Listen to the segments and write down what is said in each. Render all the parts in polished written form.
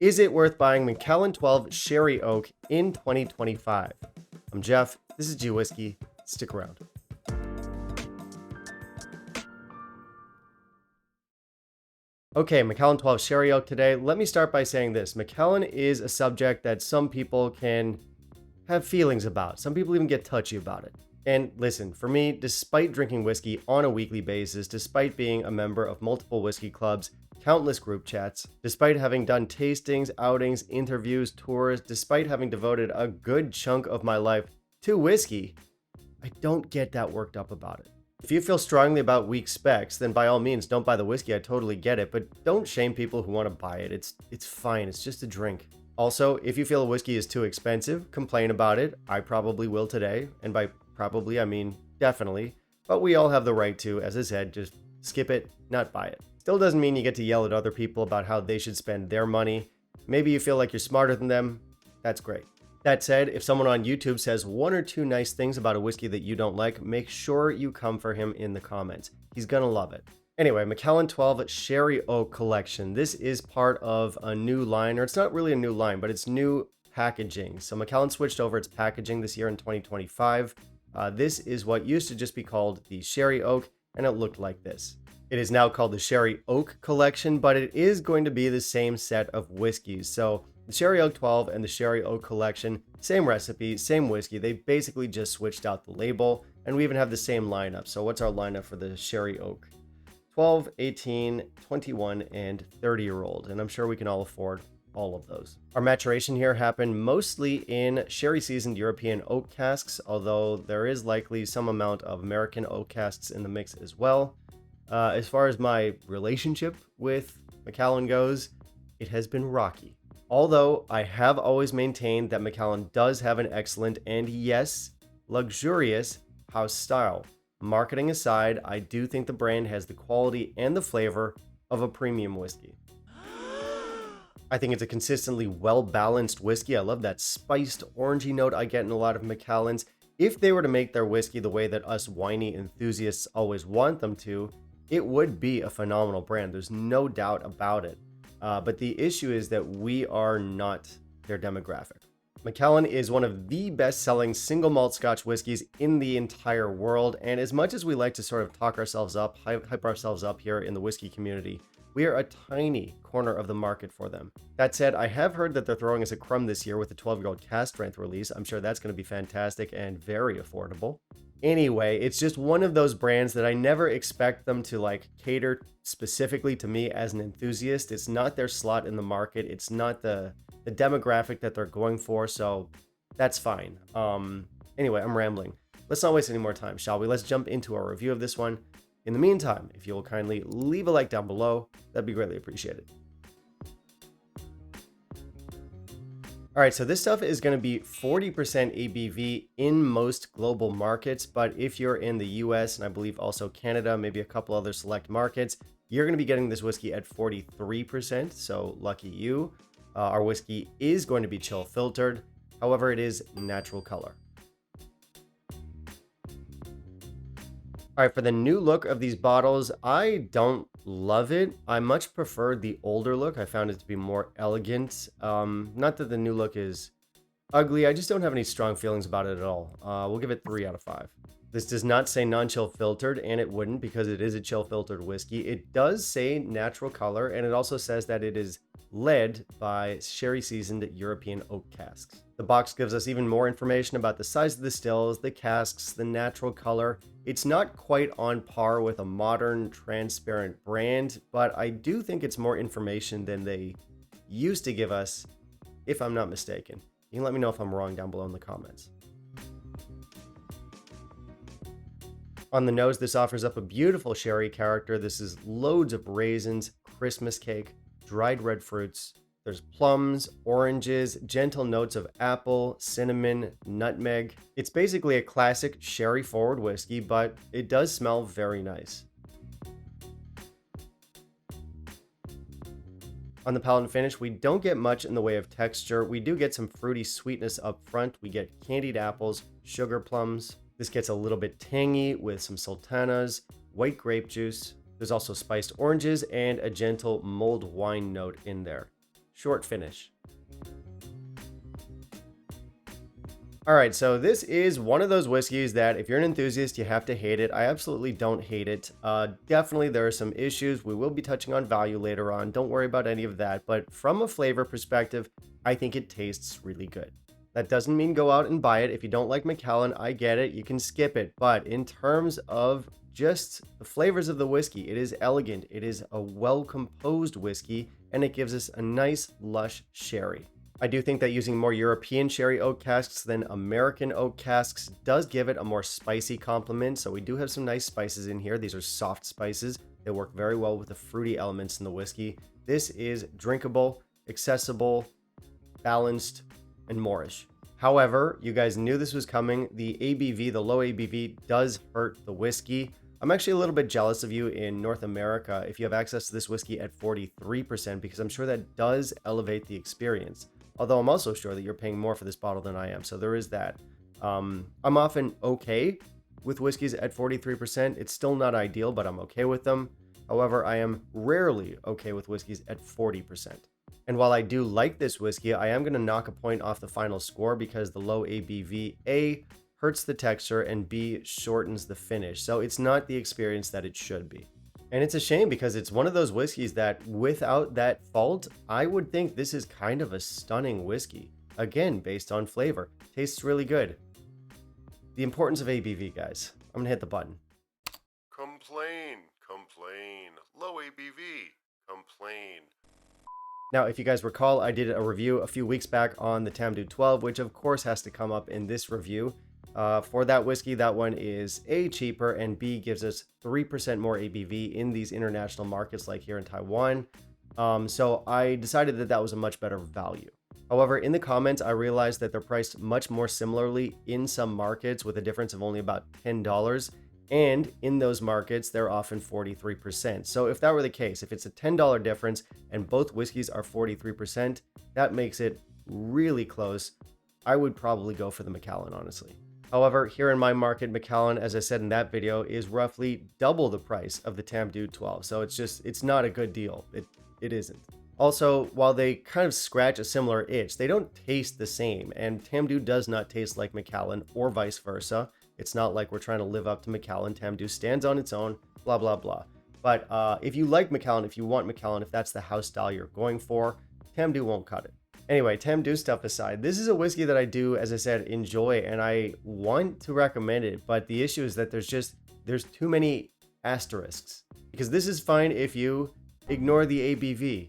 Is it worth buying Macallan 12 Sherry Oak in 2025? I'm Jeff. This is Gwhisky. Stick around. Okay, Macallan 12 Sherry Oak today. Let me start by saying this. Macallan is a subject that some people can have feelings about. Some people even get touchy about it. And listen, for me, despite drinking whiskey on a weekly basis, despite being a member of multiple whiskey clubs, countless group chats, despite having done tastings, outings, interviews, tours, despite having devoted a good chunk of my life to whiskey, I don't get that worked up about it. If you feel strongly about weak specs, then by all means don't buy the whiskey. I totally get it, but don't shame people who want to buy it. It's fine. It's just a drink. Also, if you feel a whiskey is too expensive, complain about it. I probably will today, and by probably I mean definitely. But we all have the right to, as I said, just skip it, not buy it. Still doesn't mean you get to yell at other people about how they should spend their money. Maybe you feel like you're smarter than them. That's great. That said, if someone on YouTube says one or two nice things about a whiskey that you don't like, make sure you come for him in the comments. He's gonna love it. Anyway, Macallan 12 Sherry Oak Collection. This is part of a new line, or it's not really a new line, but it's new packaging. So Macallan switched over its packaging this year in 2025. This is what used to just be called the Sherry Oak, and it looked like this. It is now called the Sherry Oak Collection, but it is going to be the same set of whiskeys. So the Sherry Oak 12 and the Sherry Oak Collection, same recipe, same whiskey. They basically just switched out the label, and we even have the same lineup. So what's our lineup for the Sherry Oak? 12, 18, 21, and 30-year-old. And I'm sure we can all afford all of those. Our maturation here happened mostly in sherry seasoned European oak casks, although there is likely some amount of American oak casks in the mix as well. As far as my relationship with Macallan goes, it has been rocky. Although I have always maintained that Macallan does have an excellent and yes, luxurious house style. Marketing aside, I do think the brand has the quality and the flavor of a premium whiskey. I think it's a consistently well-balanced whiskey. I love that spiced orangey note I get in a lot of Macallans. If they were to make their whiskey the way that us whiny enthusiasts always want them to, it would be a phenomenal brand. There's no doubt about it. But the issue is that we are not their demographic. Macallan is one of the best-selling single malt Scotch whiskeys in the entire world, and as much as we like to sort of talk ourselves up, hype ourselves up here in the whiskey community, we are a tiny corner of the market for them. That said, I have heard that they're throwing us a crumb this year with the 12-year-old cask strength release. I'm sure that's going to be fantastic and very affordable. Anyway, it's just one of those brands that I never expect them to like cater specifically to me as an enthusiast. It's not their slot in the market. It's not the demographic that they're going for, so that's fine. Anyway, I'm rambling. Let's not waste any more time, shall we? Let's jump into our review of this one. In the meantime, if you will kindly leave a like down below, that'd be greatly appreciated. All right, so this stuff is going to be 40% ABV in most global markets, but if you're in the US and I believe also Canada, maybe a couple other select markets, you're going to be getting this whiskey at 43%, so lucky you. Our whiskey is going to be chill filtered, however, it is natural color. All right, for the new look of these bottles, I don't love it. I much prefer the older look. I found it to be more elegant. Not that the new look is ugly. I just don't have any strong feelings about it at all. We'll give it 3 out of 5. This does not say non-chill filtered, and it wouldn't because it is a chill filtered whiskey. It does say natural color, and it also says that it is led by sherry seasoned European oak casks. The box gives us even more information about the size of the stills, the casks, the natural color. It's not quite on par with a modern transparent brand, but I do think it's more information than they used to give us, if I'm not mistaken. You can let me know if I'm wrong down below in the comments. On the nose, this offers up a beautiful sherry character. This is loads of raisins, Christmas cake, dried red fruits. There's plums, oranges, gentle notes of apple, cinnamon, nutmeg. It's basically a classic sherry forward whiskey, but it does smell very nice. On the palate and finish, we don't get much in the way of texture. We do get some fruity sweetness up front. We get candied apples, sugar plums. This gets a little bit tangy with some sultanas, white grape juice. There's also spiced oranges and a gentle mulled wine note in there. short finish. All right, so this is one of those whiskeys that if you're an enthusiast, you have to hate it. I absolutely don't hate it. Definitely there are some issues. We will be touching on value later on. Don't worry about any of that. But from a flavor perspective, I think it tastes really good. That doesn't mean go out and buy it. If you don't like Macallan, I get it. You can skip it. But in terms of just the flavors of the whiskey, it is elegant. It is a well-composed whiskey, and it gives us a nice, lush sherry. I do think that using more European sherry oak casks than American oak casks does give it a more spicy complement. So we do have some nice spices in here. These are soft spices. They work very well with the fruity elements in the whiskey. This is drinkable, accessible, balanced, and moreish. However, you guys knew this was coming. The ABV, the low ABV, does hurt the whiskey. I'm actually a little bit jealous of you in North America if you have access to this whiskey at 43%, because I'm sure that does elevate the experience. Although I'm also sure that you're paying more for this bottle than I am. So there is that. I'm often okay with whiskeys at 43%. It's still not ideal, but I'm okay with them. However, I am rarely okay with whiskeys at 40%. And while I do like this whiskey, I am going to knock a point off the final score because the low ABV, A, hurts the texture, and B, shortens the finish. So it's not the experience that it should be. And it's a shame because it's one of those whiskeys that without that fault, I would think this is kind of a stunning whiskey. Again, based on flavor. Tastes really good. The importance of ABV, guys. I'm gonna hit the button. Complain, complain. Low ABV, complain. Now, if you guys recall, I did a review a few weeks back on the Tamdhu 12, which of course has to come up in this review. For that whiskey, that one is A, cheaper, and B, gives us 3% more ABV in these international markets like here in Taiwan. So I decided that that was a much better value. However, in the comments, I realized that they're priced much more similarly in some markets with a difference of only about $10. And in those markets, they're often 43%. So if that were the case, if it's a $10 difference and both whiskeys are 43%, that makes it really close. I would probably go for the Macallan, honestly. However, here in my market, Macallan, as I said in that video, is roughly double the price of the Tamdhu 12. So it's not a good deal. It isn't. Also, while they kind of scratch a similar itch, they don't taste the same. And Tamdhu does not taste like Macallan or vice versa. It's not like we're trying to live up to Macallan. Tamdhu stands on its own, blah, blah, blah. But if you like Macallan, if you want Macallan, if that's the house style you're going for, Tamdhu won't cut it. Anyway, Tamdhu stuff aside, this is a whiskey that I do, as I said, enjoy, and I want to recommend it. But the issue is that there's too many asterisks. Because this is fine if you ignore the ABV,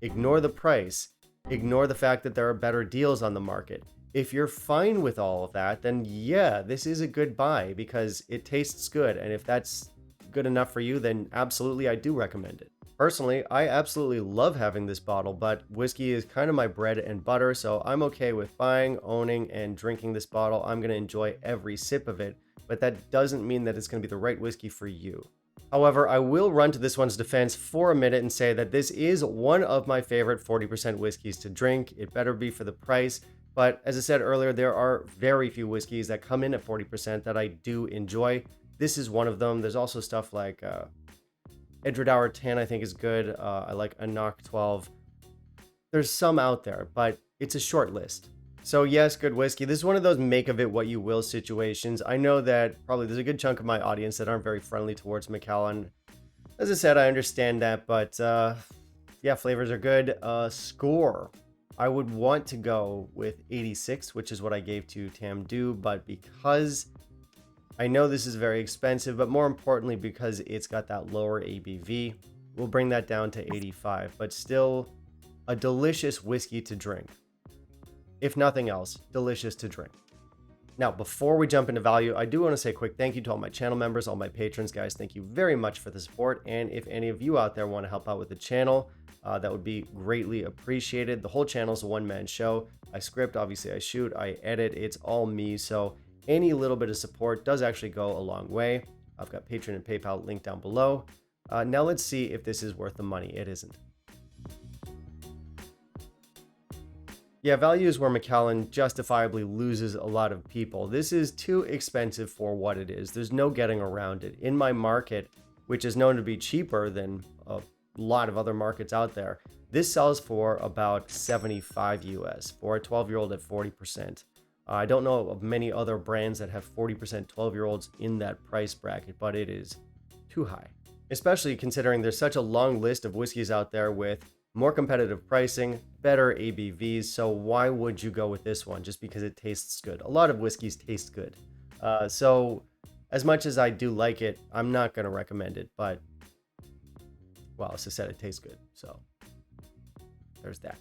ignore the price, ignore the fact that there are better deals on the market. If you're fine with all of that, then yeah, this is a good buy because it tastes good. And if that's good enough for you, then absolutely I do recommend it. Personally, I absolutely love having this bottle, but whiskey is kind of my bread and butter, so I'm okay with buying, owning, and drinking this bottle. I'm going to enjoy every sip of it, but that doesn't mean that it's going to be the right whiskey for you. However, I will run to this one's defense for a minute and say that this is one of my favorite 40% whiskeys to drink. It better be for the price. But as I said earlier, there are very few whiskeys that come in at 40% that I do enjoy. This is one of them. There's also stuff like Edredauer 10, I think is good. I like Anok 12. There's some out there, but it's a short list. So yes, good whiskey. This is one of those make of it what you will situations. I know that probably there's a good chunk of my audience that aren't very friendly towards Macallan. As I said, I understand that, but yeah, flavors are good. Score. I would want to go with 86, which is what I gave to Tamdhu, but because I know this is very expensive, but more importantly, because it's got that lower ABV, we'll bring that down to 85, but still a delicious whiskey to drink. If nothing else, delicious to drink. Now, before we jump into value, I do want to say a quick thank you to all my channel members, all my patrons, guys. Thank you very much for the support. And if any of you out there want to help out with the channel, that would be greatly appreciated. The whole channel is a one-man show. I script, obviously I shoot, I edit, it's all me. So any little bit of support does actually go a long way. I've got Patreon and PayPal linked down below. Now let's see if this is worth the money. It isn't. Yeah, value is where Macallan justifiably loses a lot of people. This is too expensive for what it is. There's no getting around it. In my market, which is known to be cheaper than a lot of other markets out there, This sells for about 75 US for a 12-year-old at 40%. I don't know of many other brands that have 40% 12-year-olds in that price bracket, but it is too high, especially considering there's such a long list of whiskeys out there with more competitive pricing, better ABVs. So why would you go with this one just because it tastes good? A lot of whiskeys taste good. So as much as I do like it, I'm not going to recommend it, but well, as I said, it tastes good. So there's that.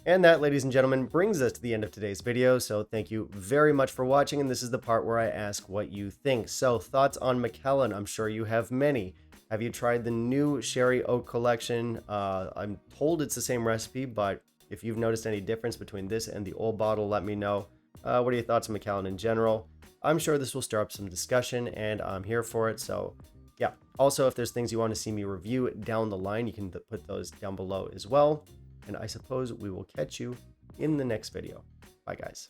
And that, ladies and gentlemen, brings us to the end of today's video. So thank you very much for watching. And this is the part where I ask what you think. So thoughts on Macallan? I'm sure you have many. Have you tried the new Sherry Oak collection? I'm told it's the same recipe, but if you've noticed any difference between this and the old bottle, let me know. What are your thoughts on Macallan in general? I'm sure this will stir up some discussion, and I'm here for it. So yeah. Also, if there's things you want to see me review down the line, you can put those down below as well. And I suppose we will catch you in the next video. Bye, guys.